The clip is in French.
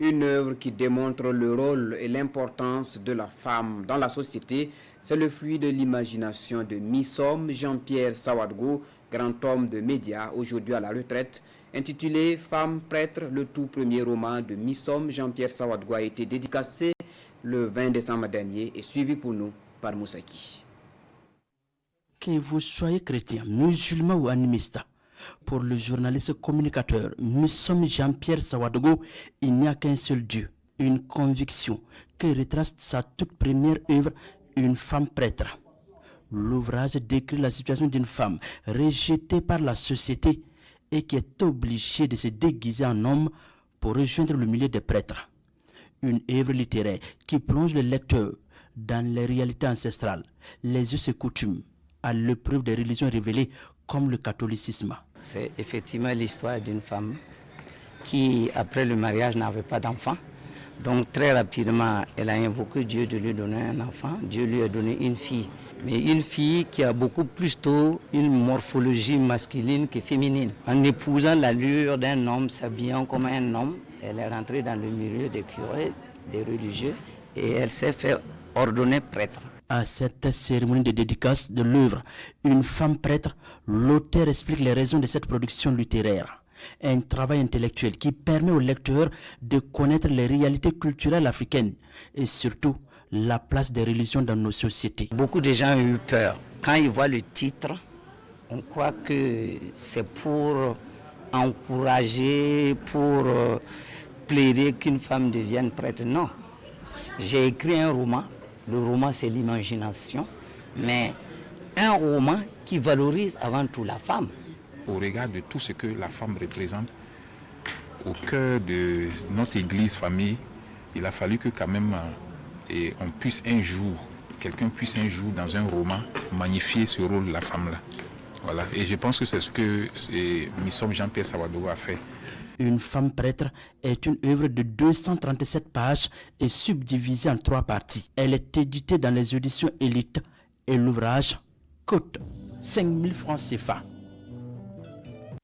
Une œuvre qui démontre le rôle et l'importance de la femme dans la société. C'est le fruit de l'imagination de Missom Jean-Pierre Sawadgo, grand homme de médias, aujourd'hui à la retraite. Intitulé Femme prêtre, le tout premier roman de Missom Jean-Pierre Sawadgo a été dédicacé le 20 décembre dernier et suivi pour nous par Moussaki. Que vous soyez chrétien, musulman ou animiste, pour le journaliste communicateur Missom Jean-Pierre Sawadgo, il n'y a qu'un seul Dieu, une conviction qui retrace sa toute première œuvre, Une femme prêtre. L'ouvrage décrit la situation d'une femme rejetée par la société et qui est obligée de se déguiser en homme pour rejoindre le milieu des prêtres. Une œuvre littéraire qui plonge le lecteur dans les réalités ancestrales, les us et coutumes, à l'épreuve des religions révélées comme le catholicisme. C'est effectivement l'histoire d'une femme qui, après le mariage, n'avait pas d'enfant. Donc très rapidement, elle a invoqué Dieu de lui donner un enfant. Dieu lui a donné une fille. Mais une fille qui a beaucoup plus tôt une morphologie masculine que féminine. En épousant l'allure d'un homme, s'habillant comme un homme, elle est rentrée dans le milieu des curés, des religieux, et elle s'est fait ordonner prêtre. À cette cérémonie de dédicace de l'œuvre Une femme prêtre, l'auteur explique les raisons de cette production littéraire. Un travail intellectuel qui permet au lecteur de connaître les réalités culturelles africaines et surtout la place des religions dans nos sociétés. Beaucoup de gens ont eu peur. Quand ils voient le titre, on croit que c'est pour encourager, pour plaider qu'une femme devienne prêtre. Non. J'ai écrit un roman. Le roman, c'est l'imagination, mais un roman qui valorise avant tout la femme. Au regard de tout ce que la femme représente, au cœur de notre église famille, il a fallu que quand même on puisse un jour, quelqu'un puisse un jour dans un roman magnifier ce rôle de la femme-là. Voilà. Et je pense que c'est ce que Missom Jean-Pierre Sawadgo a fait. Une femme prêtre est une œuvre de 237 pages et subdivisée en 3 parties. Elle est éditée dans les éditions Élite et l'ouvrage coûte 5 000 francs CFA.